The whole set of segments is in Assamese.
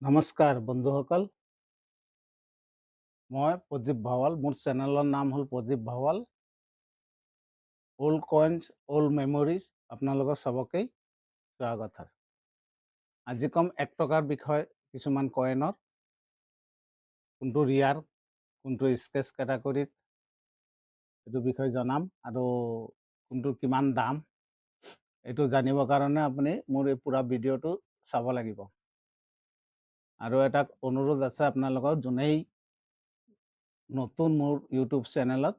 নমস্কাৰ বন্ধুসকল, মই প্ৰদীপ ভাৱাল। মোৰ চেনেলৰ নাম হ'ল Pradip Bhawal. Old coins old memories আপোনালোকৰ চবকেই স্বাগত। আজি কম 1 টকাৰ বিষয়, কিছুমান কইনৰ কোনটো ৰিয়াৰ, কোনটো স্কেচ কেটাগৰীত, এইটো বিষয়ে জনাম আৰু কোনটো কিমান দাম, এইটো জানিবৰ কাৰণে আপুনি মোৰ এই পুৰা ভিডিঅ'টো চাব লাগিব। আৰু এটা অনুৰোধ আছে আপোনালোকৰ, যোনেই নতুন মোৰ ইউটিউব চেনেলত,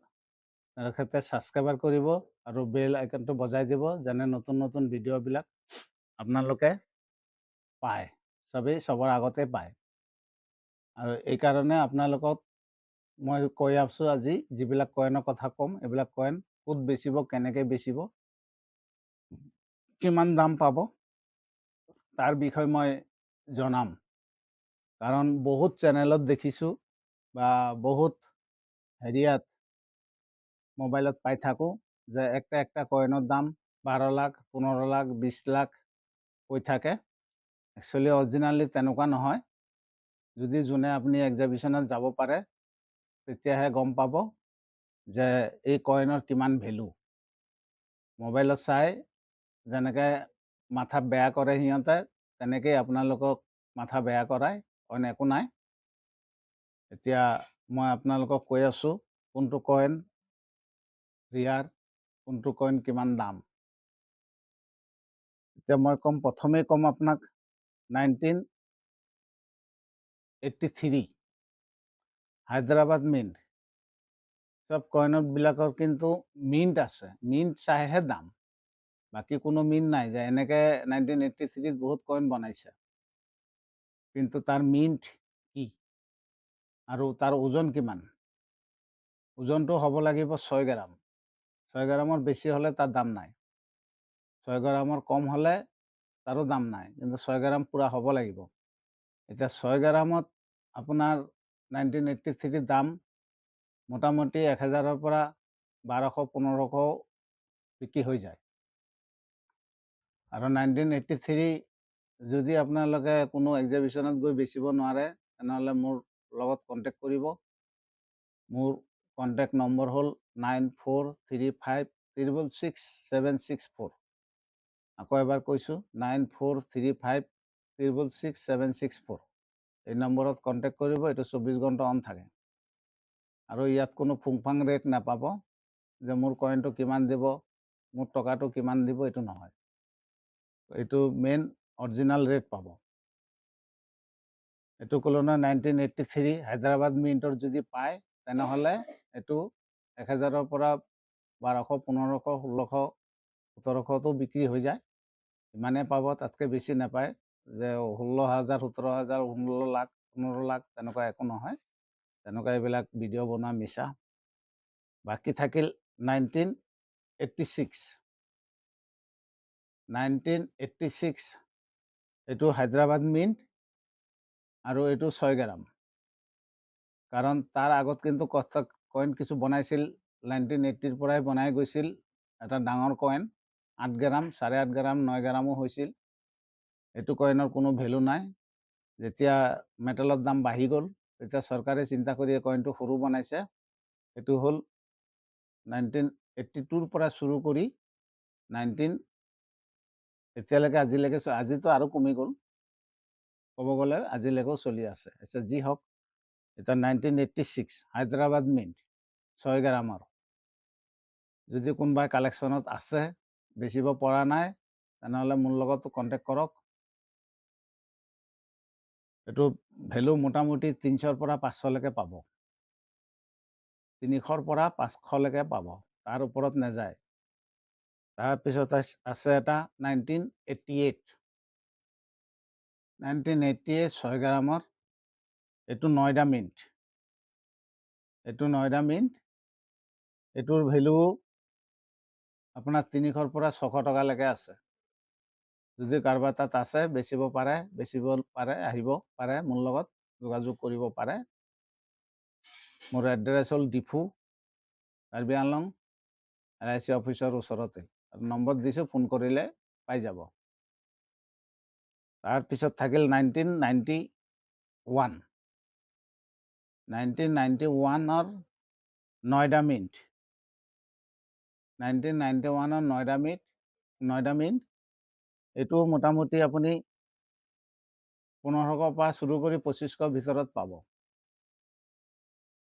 তেখেতে ছাবস্ক্ৰাইব কৰিব আৰু বেল আইকনটো বজাই দিব, যেনে নতুন নতুন ভিডিঅ'বিলাক আপোনালোকে পায়, চবেই চবৰ আগতে পায়। আৰু এইকাৰণে আপোনালোকক মই কৈ আছোঁ, আজি যিবিলাক কইনৰ কথা ক'ম, এইবিলাক কইন ক'ত বেচিব, কেনেকৈ বেচিব, কিমান দাম পাব, তাৰ বিষয়ে মই জনাম। কাৰণ বহুত চেনেলত দেখিছোঁ বা বহুত হেৰিয়াত মোবাইলত পাই থাকোঁ যে একটা কইনৰ দাম 12 লাখ, 15 লাখ, 20 লাখ কৈ থাকে। একচুৱেলি অৰিজিনেলি তেনেকুৱা নহয়। যদি যোনে আপুনি এক্সিবিশ্যনত যাব পাৰে, তেতিয়াহে গম পাব যে এই কইনৰ কিমান ভেলু। মোবাইলত চাই যেনেকৈ মাথা বেয়া কৰে সিহঁতে, তেনেকেই আপোনালোকক মাথা বেয়া কৰায়, অইন একো নাই। এতিয়া মই আপোনালোকক কৈ আছোঁ কোনটো কইন ৰিয়াৰ, কোনটো কইন কিমান দাম। এতিয়া মই প্ৰথমেই ক'ম আপোনাক 1983 হায়দৰাবাদ মিণ্ট। চব কইনবিলাকৰ কিন্তু মিণ্ট আছে, মিণ্ট চাইহে দাম, বাকী কোনো মিণ্ট নাই যে এনেকৈ 1983 বহুত কইন বনাইছে, কিন্তু তাৰ মিণ্ট কি আৰু তাৰ ওজন কিমান। ওজনটো হ'ব লাগিব 6 গ্ৰাম। 6 গ্ৰামৰ বেছি হ'লে তাৰ দাম নাই, 6 গ্ৰামৰ কম হ'লে তাৰো দাম নাই, কিন্তু 6 গ্ৰাম পূৰা হ'ব লাগিব। এতিয়া 6 গ্ৰামত আপোনাৰ 1983 দাম মোটামুটি 1000ৰ পৰা 1200-1500 বিক্ৰী হৈ যায়। আৰু 1983 যদি আপোনালোকে কোনো এক্সিবিশ্যনত গৈ বেচিব নোৱাৰে, তেনেহ'লে মোৰ লগত কণ্টেক্ট কৰিব। মোৰ কণ্টেক্ট নম্বৰ হ'ল 9435666764। আকৌ এবাৰ কৈছোঁ, 9435666764। এই নম্বৰত কণ্টেক্ট কৰিব। এইটো 24 ঘণ্টা অন থাকে আৰু ইয়াত কোনো ফুংফাং ৰেট নাপাব যে মোৰ কইনটো কিমান দিব, মোৰ টকাটো কিমান দিব, এইটো নহয়। এইটো মেইন অৰিজিনেল ৰেট পাব। এইটো ক'লো না 1983 হায়দৰাবাদ মিণ্টৰ যদি পায়, তেনেহ'লে এইটো 1000ৰ পৰা 1200, 1500, 1600, 1700তো বিক্ৰী হৈ যায়। ইমানেই পাব, তাতকৈ বেছি নাপায়। যে 16,000, 17,000, 16 লাখ, 15 লাখ তেনেকুৱা একো নহয়। তেনেকুৱা এইবিলাক ভিডিঅ' বনোৱা মিছা। বাকী থাকিল 1986। 1986 এইটো হায়দৰাবাদ মিণ্ট আৰু এইটো 6 গ্ৰাম। কাৰণ তাৰ আগত কিন্তু কইন কিছু বনাইছিল, 1980ৰ পৰাই বনাই গৈছিল। এটা ডাঙৰ কইন 8 গ্ৰাম, 8.5 গ্ৰাম, 9 গ্ৰামো হৈছিল। এইটো কইনৰ কোনো ভেলু নাই। যেতিয়া মেটেলৰ দাম বাঢ়ি গ'ল, তেতিয়া চৰকাৰে চিন্তা কৰি কইনটো সৰু বনাইছে। এইটো হ'ল 1982ৰ পৰা চুৰু কৰি 19 এতিয়ালৈকে আজিলৈকে, আজিতো আৰু কমি গ'ল, ক'ব গ'লে আজিলৈকেও চলি আছে। আচ্ছা, যি হওক, এটা 1986 হায়দৰাবাদ মিণ্ট 6 গ্ৰামৰ। যদি কোনোবাই কালেকশ্যনত আছে, বেচিব পৰা নাই, তেনেহ'লে মোৰ লগত কণ্টেক্ট কৰক। এইটো ভেলু মোটামুটি 300ৰ পৰা 500লৈকে পাব। 300ৰ পৰা 500লৈকে পাব, তাৰ ওপৰত নাযায়। তাৰপিছত আছে এটা 1988। 1988 6 গ্ৰামৰ। এইটো নয়ডা মিণ্ট। এইটো নয়ডা মিণ্ট। এইটোৰ ভেলু আপোনাৰ 300ৰ পৰা 600 টকালৈকে আছে। যদি কাৰোবাৰ তাত আছে, বেচিব পাৰে, আহিব পাৰে, মোৰ লগত যোগাযোগ কৰিব পাৰে। মোৰ এড্ৰেছ হ'ল ডিফু, কাৰ্বি আংলং, LIC অফিচৰ ওচৰতে। নম্বৰ দিছোঁ, ফোন কৰিলে পাই যাব। তাৰপিছত থাকিল 1990 1991 নয়ডা মিণ্ট 1991 নয়ডা মিণ্ট এইটো মোটামুটি আপুনি 1500 পৰা চুৰু কৰি 2500 ভিতৰত পাব।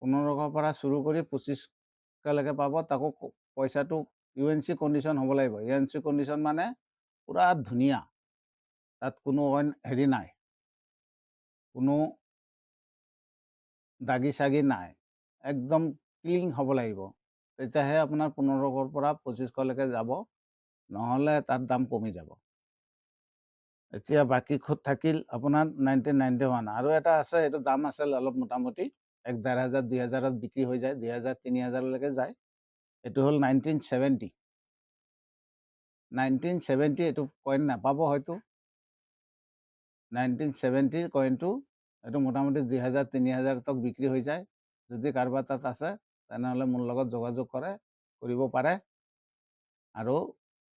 1500 পৰা চুৰু কৰি 2500লৈকে পাব। তাকো পইচাটো UNC কণ্ডিশ্যন হ'ব লাগিব। UNC কণ্ডিশ্যন মানে পুৰা ধুনীয়া, তাত কোনো হেৰি নাই, কোনো দাগি চাগি নাই, একদম ক্লিন হ'ব লাগিব। তেতিয়াহে আপোনাৰ 1500 পৰা 2500লৈকে যাব, নহ'লে তাত দাম কমি যাব। এতিয়া বাকী থাকিল আপোনাৰ 1991 আৰু এটা আছে, এইটো দাম আছে অলপ মোটামুটি 1500 2000ত বিক্ৰী হৈ যায়, 2000 3000লৈকে যায়। এইটো হ'ল 1970। 1970 এইটো কইন নাপাব হয়তো। 1970 কইনটো এইটো মোটামুটি 2000 3000 তক বিক্ৰী হৈ যায়। যদি কাৰোবাৰ তাত আছে তেনেহ'লে মোৰ লগত যোগাযোগ কৰিব পাৰে। আৰু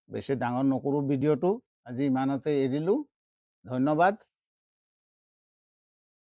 বেছি ডাঙৰ নকৰোঁ ভিডিঅ'টো, আজি ইমানতে এৰিলোঁ। ধন্যবাদ।